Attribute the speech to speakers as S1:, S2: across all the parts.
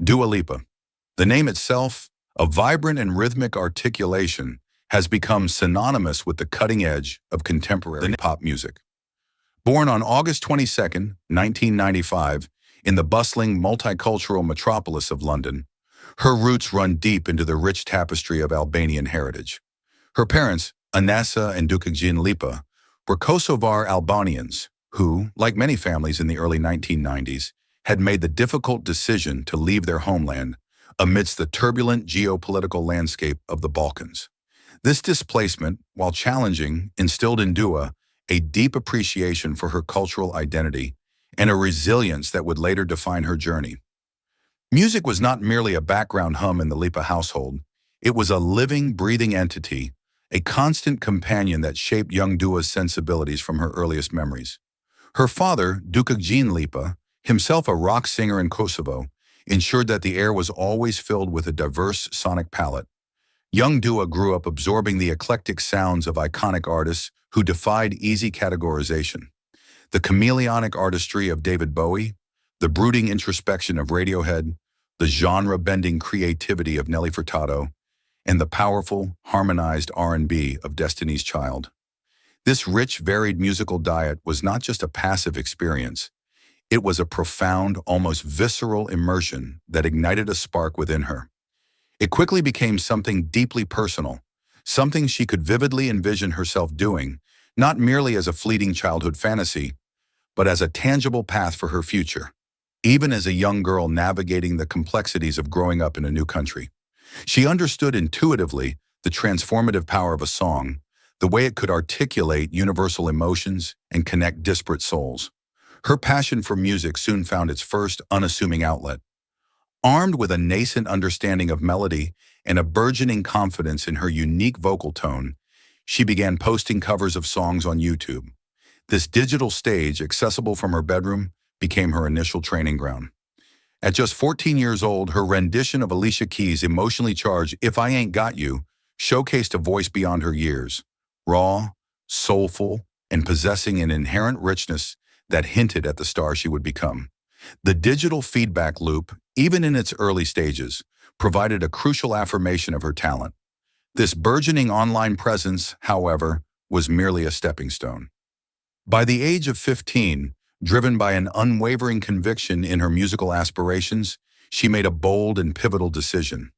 S1: Dua Lipa. The name itself, a vibrant and rhythmic articulation, has become synonymous with the cutting edge of contemporary pop music. Born on August 22, 1995, in the bustling multicultural metropolis of London, her roots run deep into the rich tapestry of Albanian heritage. Her parents, Anasa and Dukagin Lipa, were Kosovar Albanians who, like many families in the early 1990s, had made the difficult decision to leave their homeland amidst the turbulent geopolitical landscape of the Balkans. This displacement, while challenging, instilled in Dua a deep appreciation for her cultural identity and a resilience that would later define her journey. Music was not merely a background hum in the Lipa household. It was a living, breathing entity, a constant companion that shaped young Dua's sensibilities from her earliest memories. Her father, Dukagin Lipa, himself a rock singer in Kosovo, ensured that the air was always filled with a diverse sonic palette. Young Dua grew up absorbing the eclectic sounds of iconic artists who defied easy categorization. The chameleonic artistry of David Bowie, the brooding introspection of Radiohead, the genre-bending creativity of Nelly Furtado, and the powerful, harmonized R&B of Destiny's Child. This rich, varied musical diet was not just a passive experience. It was a profound, almost visceral immersion that ignited a spark within her. It quickly became something deeply personal, something she could vividly envision herself doing, not merely as a fleeting childhood fantasy, but as a tangible path for her future, even as a young girl navigating the complexities of growing up in a new country. She understood intuitively the transformative power of a song, the way it could articulate universal emotions and connect disparate souls. Her passion for music soon found its first unassuming outlet. Armed with a nascent understanding of melody and a burgeoning confidence in her unique vocal tone, she began posting covers of songs on YouTube. This digital stage, accessible from her bedroom, became her initial training ground. At just 14 years old, her rendition of Alicia Keys' emotionally charged "If I Ain't Got You" showcased a voice beyond her years, raw, soulful, and possessing an inherent richness that hinted at the star she would become. The digital feedback loop, even in its early stages, provided a crucial affirmation of her talent. This burgeoning online presence, however, was merely a stepping stone. By the age of 15, driven by an unwavering conviction in her musical aspirations, she made a bold and pivotal decision.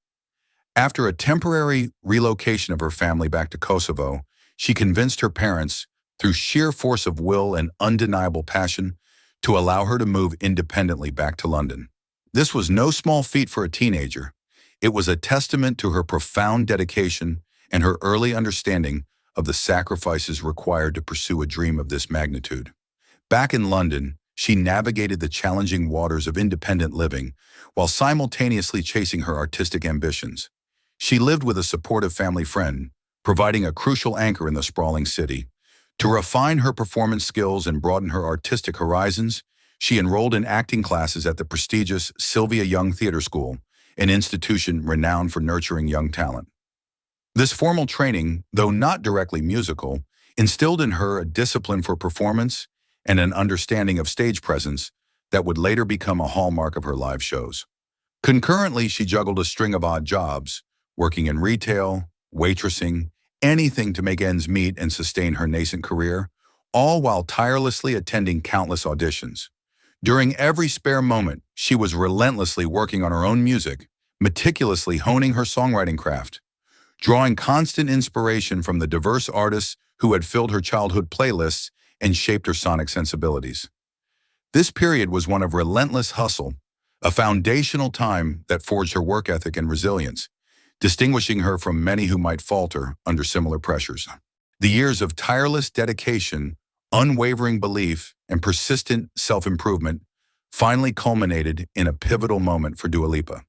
S1: After a temporary relocation of her family back to Kosovo, she convinced her parents, through sheer force of will and undeniable passion, to allow her to move independently back to London. This was no small feat for a teenager. It was a testament to her profound dedication and her early understanding of the sacrifices required to pursue a dream of this magnitude. Back in London, she navigated the challenging waters of independent living while simultaneously chasing her artistic ambitions. She lived with a supportive family friend, providing a crucial anchor in the sprawling city. To refine her performance skills and broaden her artistic horizons, she enrolled in acting classes at the prestigious Sylvia Young Theatre School, an institution renowned for nurturing young talent. This formal training, though not directly musical, instilled in her a discipline for performance and an understanding of stage presence that would later become a hallmark of her live shows. Concurrently, she juggled a string of odd jobs, working in retail, waitressing, anything to make ends meet and sustain her nascent career, all while tirelessly attending countless auditions. During every spare moment, she was relentlessly working on her own music, meticulously honing her songwriting craft, drawing constant inspiration from the diverse artists who had filled her childhood playlists and shaped her sonic sensibilities. This period was one of relentless hustle, a foundational time that forged her work ethic and resilience, distinguishing her from many who might falter under similar pressures. The years of tireless dedication, unwavering belief, and persistent self-improvement finally culminated in a pivotal moment for Dua Lipa.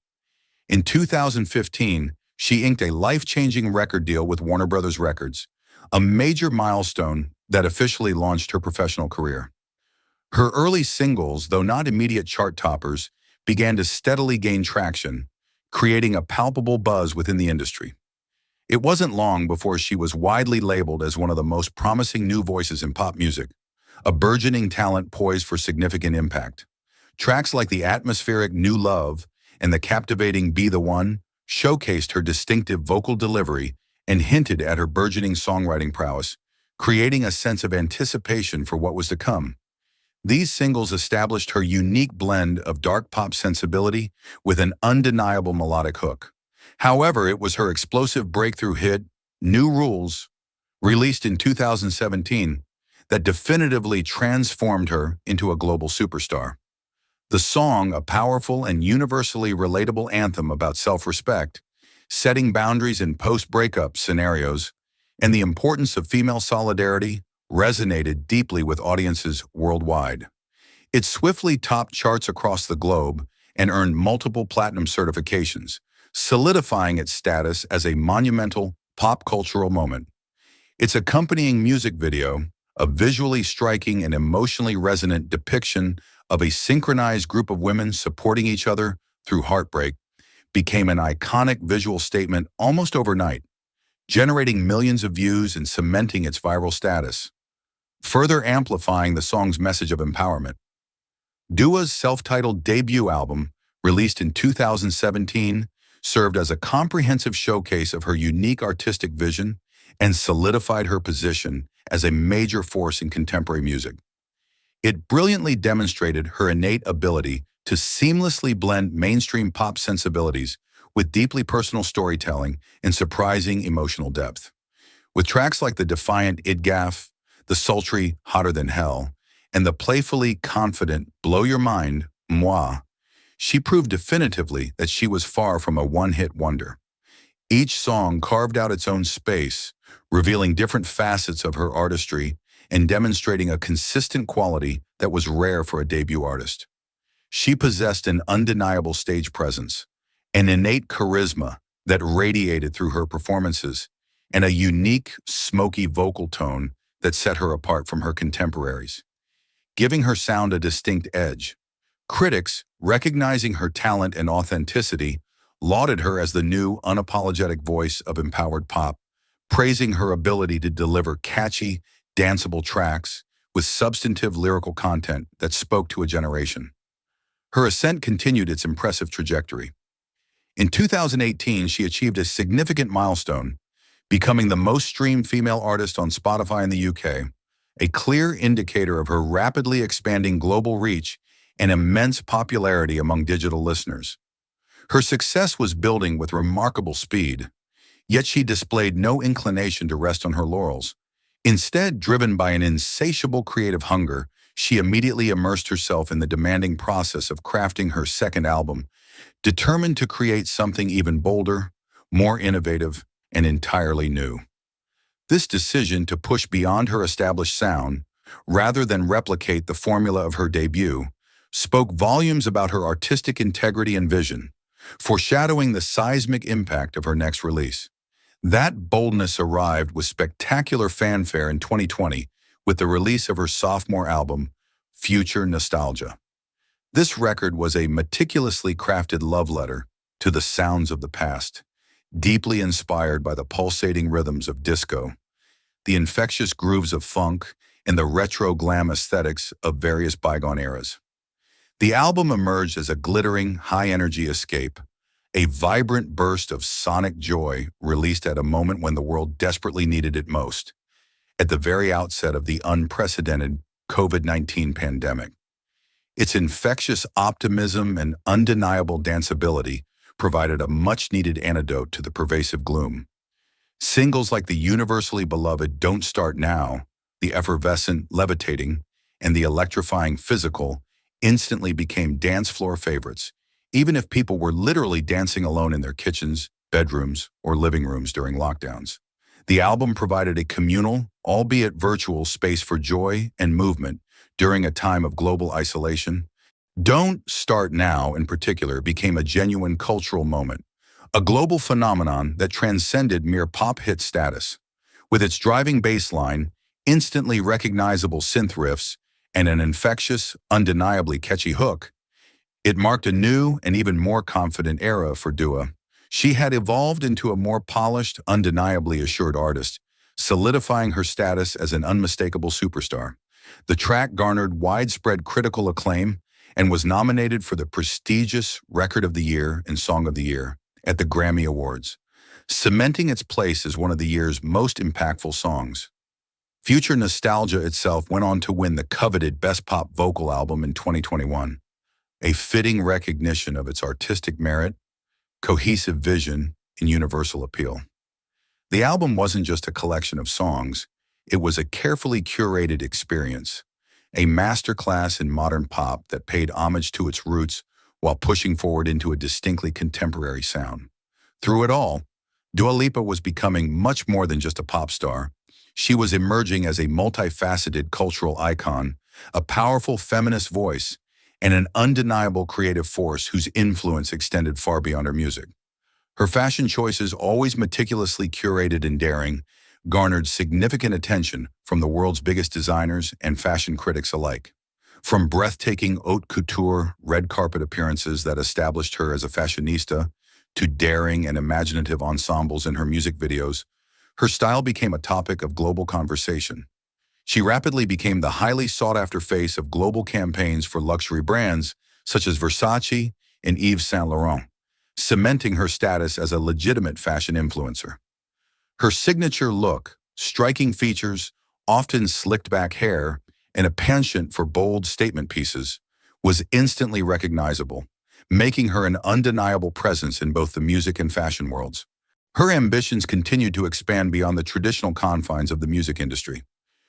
S1: In 2015, she inked a life-changing record deal with Warner Brothers Records, a major milestone that officially launched her professional career. Her early singles, though not immediate chart toppers, began to steadily gain traction, creating a palpable buzz within the industry. It wasn't long before she was widely labeled as one of the most promising new voices in pop music, a burgeoning talent poised for significant impact. Tracks like the atmospheric New Love and the captivating Be the One showcased her distinctive vocal delivery and hinted at her burgeoning songwriting prowess, creating a sense of anticipation for what was to come. These singles established her unique blend of dark pop sensibility with an undeniable melodic hook. However, it was her explosive breakthrough hit, New Rules, released in 2017, that definitively transformed her into a global superstar. The song, a powerful and universally relatable anthem about self-respect, setting boundaries in post-breakup scenarios, and the importance of female solidarity, resonated deeply with audiences worldwide. It swiftly topped charts across the globe and earned multiple platinum certifications, solidifying its status as a monumental pop cultural moment. Its accompanying music video, a visually striking and emotionally resonant depiction of a synchronized group of women supporting each other through heartbreak, became an iconic visual statement almost overnight, generating millions of views and cementing its viral status, further amplifying the song's message of empowerment. Dua's self-titled debut album, released in 2017, served as a comprehensive showcase of her unique artistic vision and solidified her position as a major force in contemporary music. It brilliantly demonstrated her innate ability to seamlessly blend mainstream pop sensibilities with deeply personal storytelling and surprising emotional depth. With tracks like the defiant Idgaf, the sultry Hotter Than Hell, and the playfully confident Blow Your Mind, Moi, she proved definitively that she was far from a one-hit wonder. Each song carved out its own space, revealing different facets of her artistry and demonstrating a consistent quality that was rare for a debut artist. She possessed an undeniable stage presence, an innate charisma that radiated through her performances, and a unique, smoky vocal tone that set her apart from her contemporaries, giving her sound a distinct edge. Critics, recognizing her talent and authenticity, lauded her as the new, unapologetic voice of empowered pop, praising her ability to deliver catchy, danceable tracks with substantive lyrical content that spoke to a generation. Her ascent continued its impressive trajectory. In 2018, she achieved a significant milestone, becoming the most streamed female artist on Spotify in the UK, a clear indicator of her rapidly expanding global reach and immense popularity among digital listeners. Her success was building with remarkable speed, yet she displayed no inclination to rest on her laurels. Instead, driven by an insatiable creative hunger, she immediately immersed herself in the demanding process of crafting her second album, determined to create something even bolder, more innovative, and entirely new. This decision to push beyond her established sound, rather than replicate the formula of her debut, spoke volumes about her artistic integrity and vision, foreshadowing the seismic impact of her next release. That boldness arrived with spectacular fanfare in 2020 with the release of her sophomore album, Future Nostalgia. This record was a meticulously crafted love letter to the sounds of the past, deeply inspired by the pulsating rhythms of disco, the infectious grooves of funk, and the retro glam aesthetics of various bygone eras. The album emerged as a glittering, high-energy escape, a vibrant burst of sonic joy released at a moment when the world desperately needed it most, at the very outset of the unprecedented COVID-19 pandemic. Its infectious optimism and undeniable danceability provided a much-needed antidote to the pervasive gloom. Singles like the universally beloved Don't Start Now, the effervescent Levitating, and the electrifying Physical instantly became dance floor favorites, even if people were literally dancing alone in their kitchens, bedrooms, or living rooms during lockdowns. The album provided a communal, albeit virtual, space for joy and movement during a time of global isolation. Don't Start Now, in particular, became a genuine cultural moment, a global phenomenon that transcended mere pop hit status. With its driving bass line, instantly recognizable synth riffs, and an infectious, undeniably catchy hook, it marked a new and even more confident era for Dua. She had evolved into a more polished, undeniably assured artist, solidifying her status as an unmistakable superstar. The track garnered widespread critical acclaim and was nominated for the prestigious Record of the Year and Song of the Year at the Grammy Awards, cementing its place as one of the year's most impactful songs. Future Nostalgia itself went on to win the coveted Best Pop Vocal Album in 2021, a fitting recognition of its artistic merit, cohesive vision, and universal appeal. The album wasn't just a collection of songs, it was a carefully curated experience, a masterclass in modern pop that paid homage to its roots while pushing forward into a distinctly contemporary sound. Through it all, Dua Lipa was becoming much more than just a pop star. She was emerging as a multifaceted cultural icon, a powerful feminist voice, and an undeniable creative force whose influence extended far beyond her music. Her fashion choices, always meticulously curated and daring, garnered significant attention from the world's biggest designers and fashion critics alike. From breathtaking haute couture red carpet appearances that established her as a fashionista, to daring and imaginative ensembles in her music videos, her style became a topic of global conversation. She rapidly became the highly sought-after face of global campaigns for luxury brands such as Versace and Yves Saint Laurent, cementing her status as a legitimate fashion influencer. Her signature look, striking features, often slicked-back hair, and a penchant for bold statement pieces, was instantly recognizable, making her an undeniable presence in both the music and fashion worlds. Her ambitions continued to expand beyond the traditional confines of the music industry.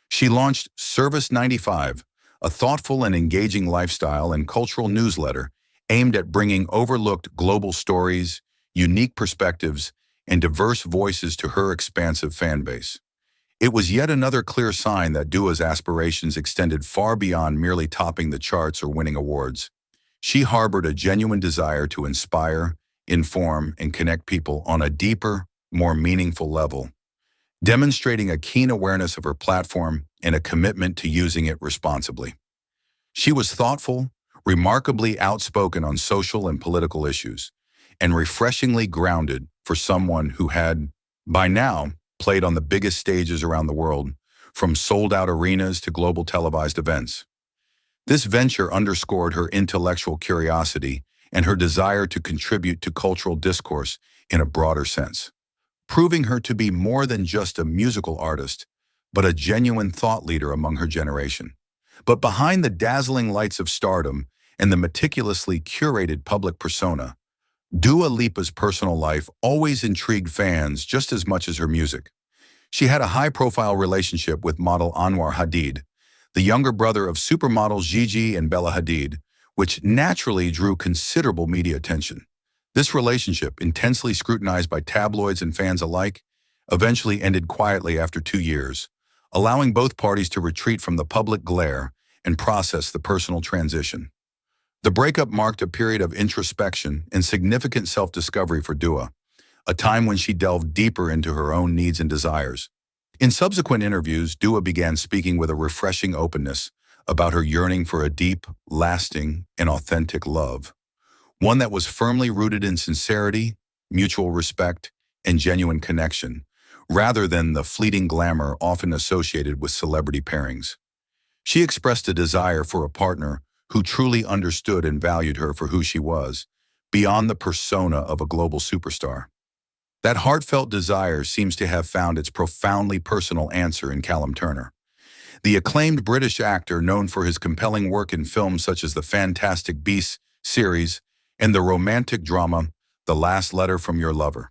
S1: She launched Service 95, a thoughtful and engaging lifestyle and cultural newsletter aimed at bringing overlooked global stories, unique perspectives, and diverse voices to her expansive fan base. It was yet another clear sign that Dua's aspirations extended far beyond merely topping the charts or winning awards. She harbored a genuine desire to inspire, inform, and connect people on a deeper, more meaningful level, demonstrating a keen awareness of her platform and a commitment to using it responsibly. She was thoughtful, remarkably outspoken on social and political issues, and refreshingly grounded for someone who had, by now, played on the biggest stages around the world, from sold-out arenas to global televised events. This venture underscored her intellectual curiosity and her desire to contribute to cultural discourse in a broader sense, proving her to be more than just a musical artist, but a genuine thought leader among her generation. But behind the dazzling lights of stardom and the meticulously curated public persona, Dua Lipa's personal life always intrigued fans just as much as her music. She had a high-profile relationship with model Anwar Hadid, the younger brother of supermodels Gigi and Bella Hadid, which naturally drew considerable media attention. This relationship, intensely scrutinized by tabloids and fans alike, eventually ended quietly after 2 years, allowing both parties to retreat from the public glare and process the personal transition. The breakup marked a period of introspection and significant self-discovery for Dua, a time when she delved deeper into her own needs and desires. In subsequent interviews, Dua began speaking with a refreshing openness about her yearning for a deep, lasting, and authentic love, one that was firmly rooted in sincerity, mutual respect, and genuine connection, rather than the fleeting glamour often associated with celebrity pairings. She expressed a desire for a partner who truly understood and valued her for who she was, beyond the persona of a global superstar. That heartfelt desire seems to have found its profoundly personal answer in Callum Turner. The acclaimed British actor known for his compelling work in films such as the Fantastic Beasts series and the romantic drama The Last Letter from Your Lover.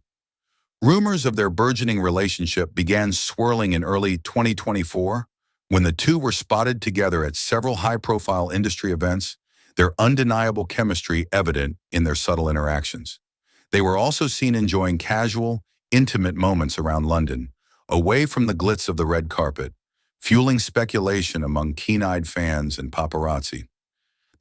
S1: Rumors of their burgeoning relationship began swirling in early 2024 when the two were spotted together at several high-profile industry events, their undeniable chemistry evident in their subtle interactions. They were also seen enjoying casual, intimate moments around London, away from the glitz of the red carpet, fueling speculation among keen-eyed fans and paparazzi.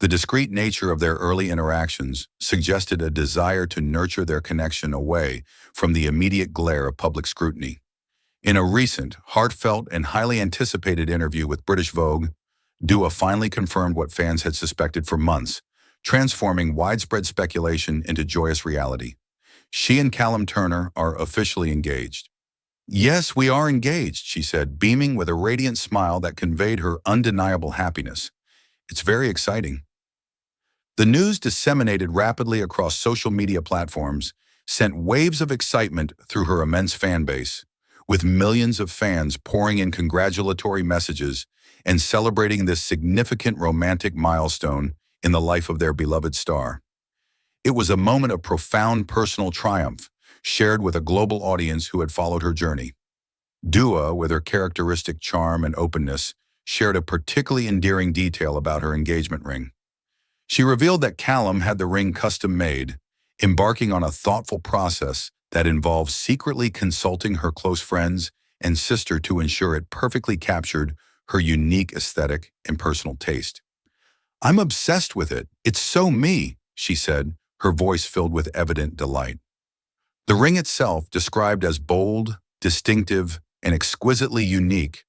S1: The discreet nature of their early interactions suggested a desire to nurture their connection away from the immediate glare of public scrutiny. In a recent, heartfelt, and highly anticipated interview with British Vogue, Dua finally confirmed what fans had suspected for months, transforming widespread speculation into joyous reality. She and Callum Turner are officially engaged. "Yes, we are engaged," she said, beaming with a radiant smile that conveyed her undeniable happiness. "It's very exciting." The news disseminated rapidly across social media platforms sent waves of excitement through her immense fan base, with millions of fans pouring in congratulatory messages and celebrating this significant romantic milestone in the life of their beloved star. It was a moment of profound personal triumph, shared with a global audience who had followed her journey. Dua, with her characteristic charm and openness, shared a particularly endearing detail about her engagement ring. She revealed that Callum had the ring custom-made, embarking on a thoughtful process that involved secretly consulting her close friends and sister to ensure it perfectly captured her unique aesthetic and personal taste. "I'm obsessed with it. It's so me," she said, her voice filled with evident delight. The ring itself, described as bold, distinctive, and exquisitely unique,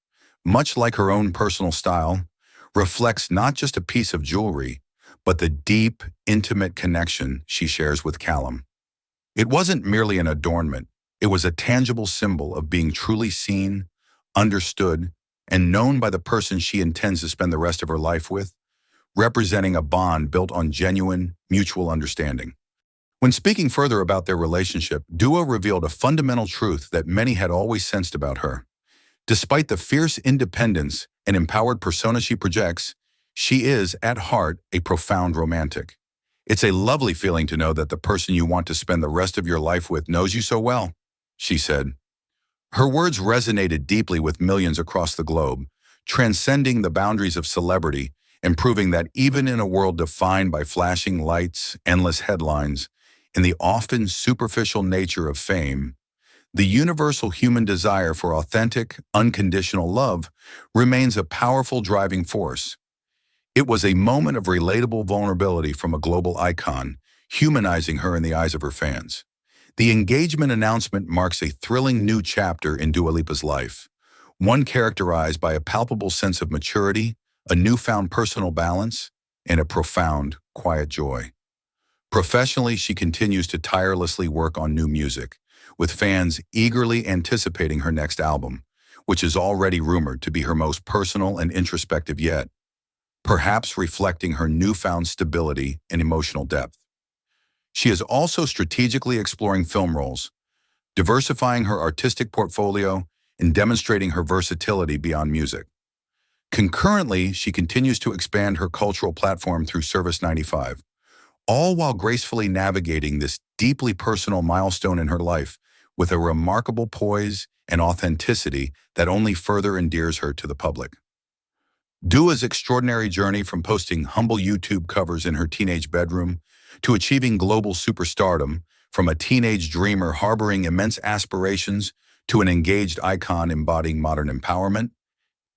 S1: much like her own personal style, reflects not just a piece of jewelry, but the deep, intimate connection she shares with Callum. It wasn't merely an adornment, it was a tangible symbol of being truly seen, understood, and known by the person she intends to spend the rest of her life with, representing a bond built on genuine, mutual understanding. When speaking further about their relationship, Dua revealed a fundamental truth that many had always sensed about her. Despite the fierce independence and empowered persona she projects, she is, at heart, a profound romantic. "It's a lovely feeling to know that the person you want to spend the rest of your life with knows you so well," she said. Her words resonated deeply with millions across the globe, transcending the boundaries of celebrity and proving that even in a world defined by flashing lights, endless headlines, and the often superficial nature of fame, the universal human desire for authentic, unconditional love remains a powerful driving force. It was a moment of relatable vulnerability from a global icon, humanizing her in the eyes of her fans. The engagement announcement marks a thrilling new chapter in Dua Lipa's life, one characterized by a palpable sense of maturity, a newfound personal balance, and a profound, quiet joy. Professionally, she continues to tirelessly work on new music, with fans eagerly anticipating her next album, which is already rumored to be her most personal and introspective yet, perhaps reflecting her newfound stability and emotional depth. She is also strategically exploring film roles, diversifying her artistic portfolio and demonstrating her versatility beyond music. Concurrently, she continues to expand her cultural platform through Service 95, all while gracefully navigating this deeply personal milestone in her life with a remarkable poise and authenticity that only further endears her to the public. Dua's extraordinary journey from posting humble YouTube covers in her teenage bedroom to achieving global superstardom, from a teenage dreamer harboring immense aspirations to an engaged icon embodying modern empowerment,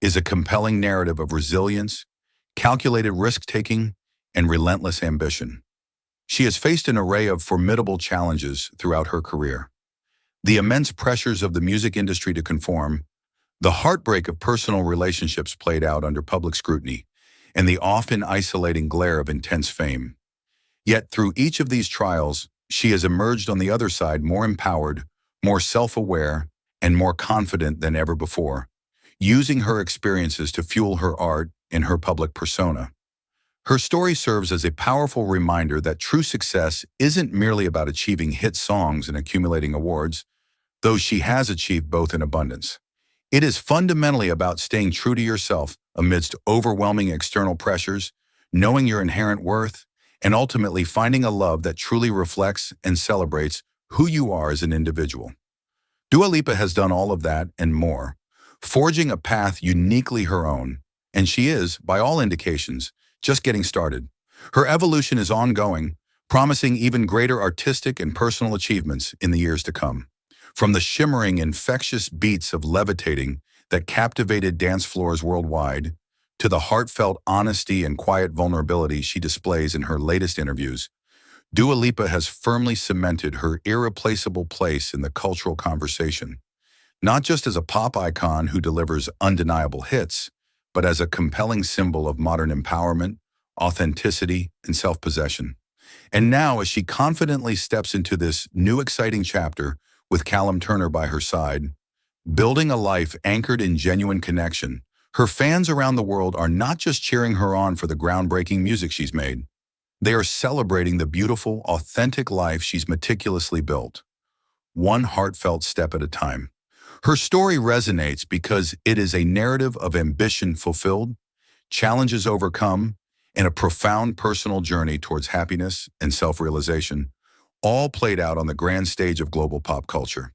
S1: is a compelling narrative of resilience, calculated risk-taking, and relentless ambition. She has faced an array of formidable challenges throughout her career. The immense pressures of the music industry to conform, the heartbreak of personal relationships played out under public scrutiny, and the often isolating glare of intense fame. Yet through each of these trials, she has emerged on the other side more empowered, more self-aware, and more confident than ever before, using her experiences to fuel her art and her public persona. Her story serves as a powerful reminder that true success isn't merely about achieving hit songs and accumulating awards, though she has achieved both in abundance. It is fundamentally about staying true to yourself amidst overwhelming external pressures, knowing your inherent worth, and ultimately finding a love that truly reflects and celebrates who you are as an individual. Dua Lipa has done all of that and more, forging a path uniquely her own, and she is, by all indications, just getting started. Her evolution is ongoing, promising even greater artistic and personal achievements in the years to come. From the shimmering, infectious beats of Levitating that captivated dance floors worldwide, to the heartfelt honesty and quiet vulnerability she displays in her latest interviews, Dua Lipa has firmly cemented her irreplaceable place in the cultural conversation, not just as a pop icon who delivers undeniable hits, but as a compelling symbol of modern empowerment, authenticity, and self-possession. And now, as she confidently steps into this new exciting chapter with Callum Turner by her side, building a life anchored in genuine connection, her fans around the world are not just cheering her on for the groundbreaking music she's made. They are celebrating the beautiful, authentic life she's meticulously built, one heartfelt step at a time. Her story resonates because it is a narrative of ambition fulfilled, challenges overcome, and a profound personal journey towards happiness and self-realization, all played out on the grand stage of global pop culture.